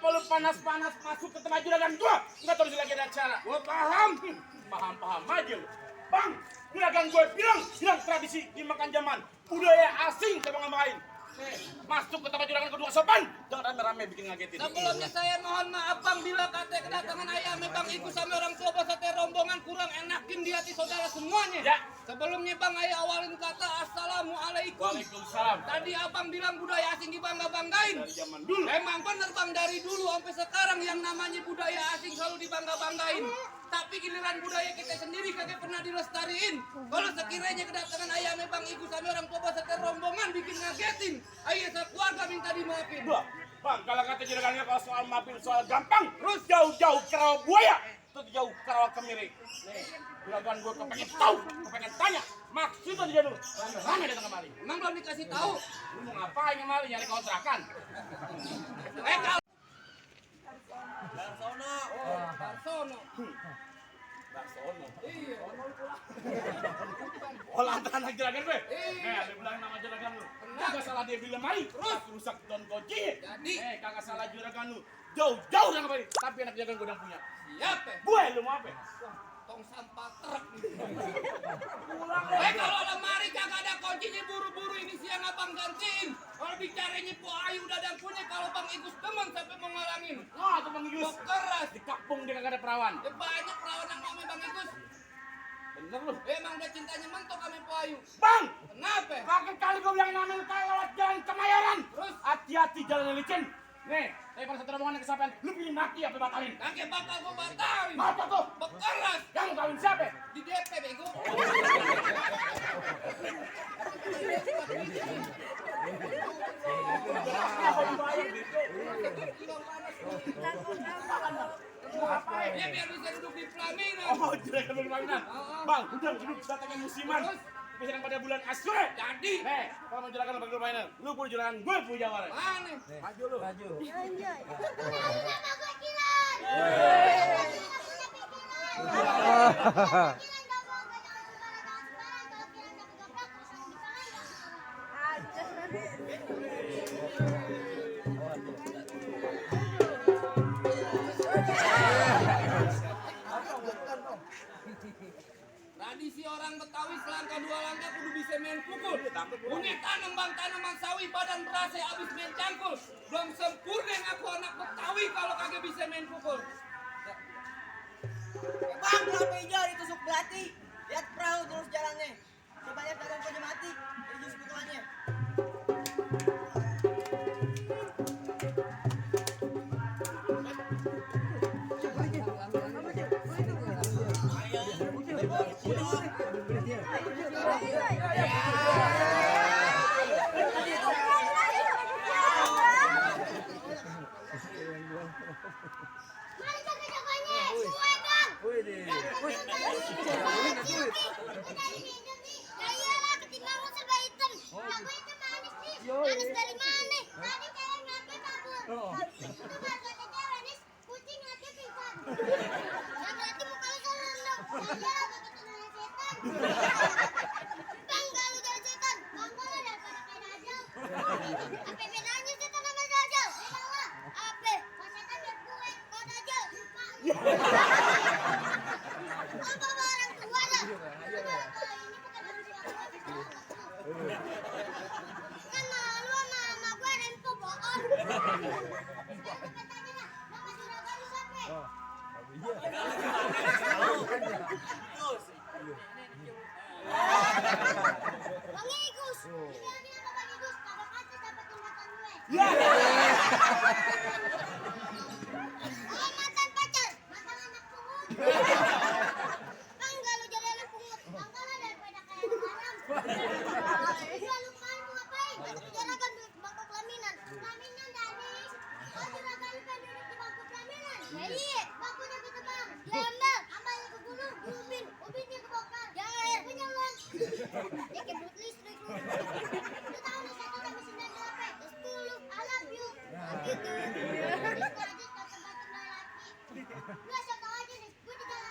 lu panas-panas masuk ke tempat juragan gua, nggak terus lagi ada acara. Gua paham. Paham aja lu. Bang, juragan gua bilang tradisi dimakan zaman. Budaya asing coba ngapain. Masuk ke tempat juragan kedua sopan, jangan rame-rame bikin ngagetin. Sebelumnya saya mohon maaf bang, bila kata kedatangan ayam bang ikut sama orang tua beserta rombongan kurang enakin di hati saudara semuanya. Ya. Sebelumnya bang ayah awalin kata assalamualaikum. Waalaikumsalam. Tadi abang bilang budaya asing dibangga-banggain. Dari zaman dulu. Emang bener bang, dari dulu sampai sekarang yang namanya budaya asing selalu dibangga-banggain. Tapi giliran budaya kita sendiri kagak pernah dilestariin. Kalau sekiranya kedatangan ayam bang ikut sama orang tua beserta rombongan bikin ngagetin, ayah sekeluarga minta dimaafin. Bang, kalau kata juragannya kalau soal maafin soal gampang, terus jauh-jauh ke rawa buaya, terus jauh ke rawa kemiri. Nih, juragan gue kepengen tahu, kepengen tanya, maksudnya dia dulu. Rame datang kemari. Emang belum dikasih tahu. Lu mau ngapain kemari, nyari kontrakan? Kalau Darsono. Darsono. Darsono. Iya. Oh, lantaran anak juragan gue? Dia bilang nama juragan lu. Kagak salah dia bilang mari, terus rusak don kuncinya. Jadi? Kagak salah juragan lu. Jauh-jauh jangan kemari. Tapi anak juragan gue udah punya. Siapa? Gue, lu mau apa? Tong sampah truk. Kalau lemari kagak ada kuncinya, buru-buru ini siang abang gantiin. Kalau bicaranya Po Ayu udah dan punya, kalau Bang Igus temen sampai mau ngalangin. Wah, tuh Bang Igus. Keras. Di kampung dia kagak ada perawan. Ya banyak perawan yang namanya Bang Igus. Bener lu. Emang udah cintanya mentok sama Po Ayu. Bang! Kenapa? Makin kali gue bilangin nama lu kalau lewat jalan Kemayoran. Terus? Hati-hati jalan licin. Nih, daripada satu rombongan yang kesampaian, lu pilih mati apa batalin? Kagak bakal gua batalin. Apa tuh? Bekeras. Yang kawin siapa? Di DP bego. Ya biar bisa duduk di pelaminan. Oh, juragan pelaminan. Bang, udah duduk datangnya musiman. Misalkan pada bulan Asyura. Jadi. Nih, kalau mau juragan bagi pelaminan, lu pun juragan gue punya warna. Mana? Maju lu. Maju. Tradisi orang Betawi selangkah dua langkah kudu bisa main pukul. Punya tanaman sawi badan berasa abis main cangkul. Belum sempurna ngaku anak Betawi kalau kagak bisa main pukul. Bang, kelapa hijau ditusuk belati. Lihat perahu terus jalannya. Coba lihat dalam punya mati. Jus pukulannya. Manis dari mana? Tadi cewek ngake kabur. Itu baru kata cewek nih, kucing ngake pingsan. Ya berarti muka lu serem dong. Ya kata kenal setan. Bang, kalau jadi setan, bangga lah daripada kayak dajal. Apa bedanya setan sama dajal? Beda lah. Apa? Kalau setan biar gue, kalau dajal mak. Apa orang tua dah? Itu baru kalau ini bukan manusia. Kan malu sama mama gue ada info bohong. Sekarang cepet aja lah, nama juragan lu siapa? Bang Igus. Ini apa Bang Igus? Kagak pantas dapat tindakan gue. Oh, mantan pacar, mantan anak pungut. Bang, kalau jadi anak pungut, bangga lah daripada kayak anak haram. Iya, lu kemarin mau ngapain? Masuk ke juragan duduk di bangku pelaminan. Pelaminan, Danis. Oh, juragan lu pengen duduk di bangku pelaminan? Ya iya, bangkunya gitu bang. Diambil, ambilnya ke gunung, diubin. Ubinnya kebakar. Yang air penyelon. Dia kayak belut listrik lu. Lu tahu nih, satu sampai 98. Terus 10, I love you. Gitu. Terus gua aja kata batuk dari laki. Lu asal tau aja nih, gue di jalan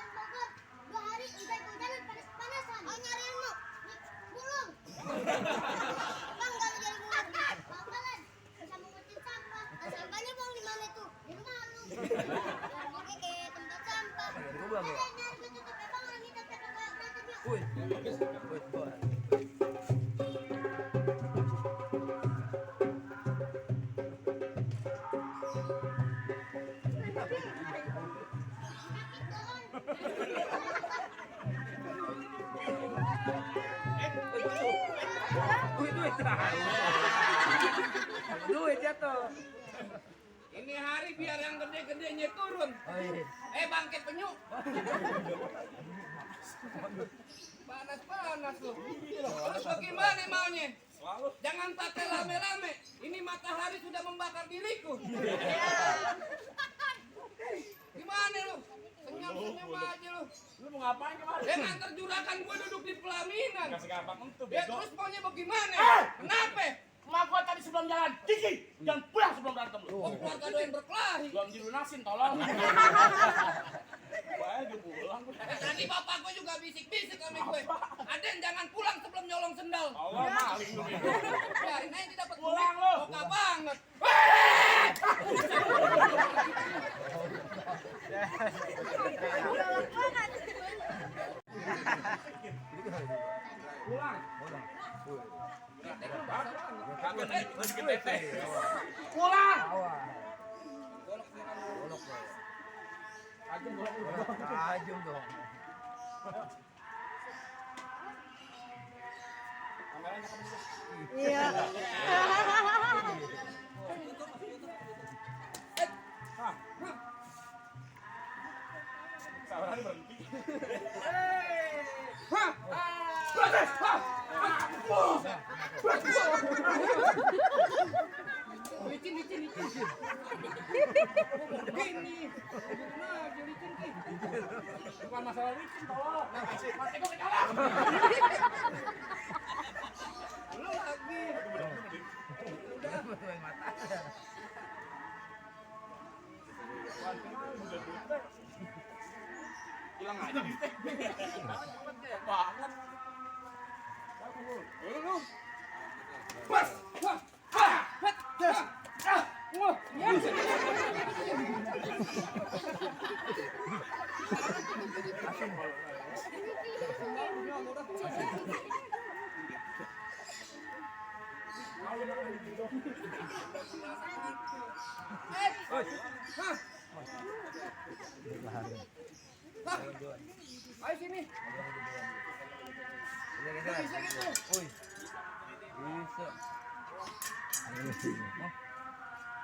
Duit jatuh. Ini hari biar yang gede-gedenya turun. Bangkit penyu. Panas-panas lu. Terus bagaimana maunya? Jangan pakai lame-lame. Ini matahari sudah membakar diriku. Gimana lu? Senyum-senyum aja lu. Lu mau ngapain kemarin? Dia nganter juragan gua duduk di pelaminan. Gak segampang itu, Ya bego. terus maunya bagaimana? Eh! Kenapa? Emak gua tadi sebelum jalan, Kiki, jangan pulang sebelum berantem lu. Oh, keluarga doyan berkelahi. Belum dilunasin, tolong. Wah, dia pulang. Tadi bapak gue juga bisik-bisik sama gue. Aden jangan pulang sebelum nyolong sendal. Allah maling lu, bego. Biarin aja dapat Pulang duit. lu. Oka banget. Pulang. Ajung dong. Kameranya kamu sih. Iya. Sabaran berhenti. Licin. Begini. Nah, dia licin ki. Bukan masalah licin, tolong. Mati gua kecolok. Lu lagi. Hilang aja di teh. Banget. Lu. Pas. Ayo sini. Bisa gitu.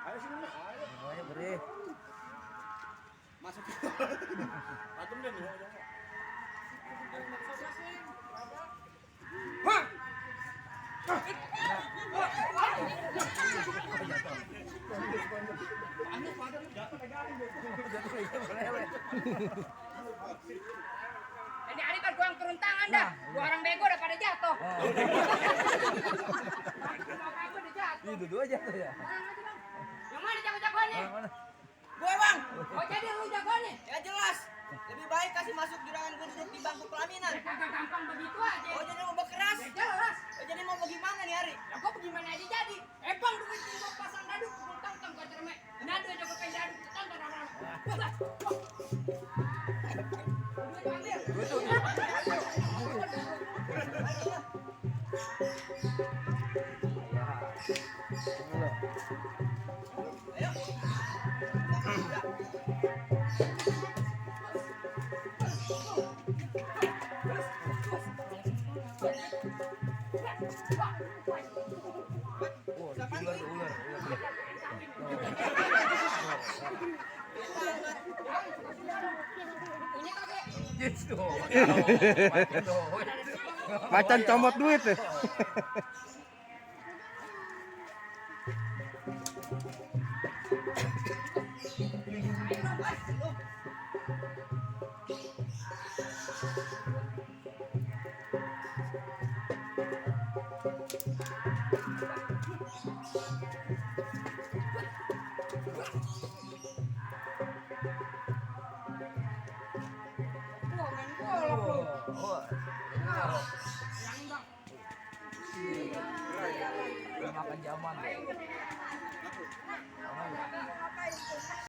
Ayo sini, Mak. Ayo. Masuk. Atom deh nih. Ini Ali kan gua yang turun tangan dah. Gua orang bego udah pada jatuh. Aku udah jatuh. Ini dua aja tuh ya. Yang mana jago-jagoannya? Mana? Gue bang. Oh jadi lu jagoannya? Ya jelas. Lebih baik kasih masuk juragan gue duduk di bangku pelaminan. Kagak gampang begitu aja. Oh jadi mau berkeras? Ya jelas. Oh jadi mau bagaimana nih Ari? Ya kok bagaimana aja jadi? Bang duit gua pasang dadu, gua tonton gua cermek. Dadu aja gua pengen dadu, tonton orang-orang. Duit ambil. Macan comot duit ya. Makan zaman.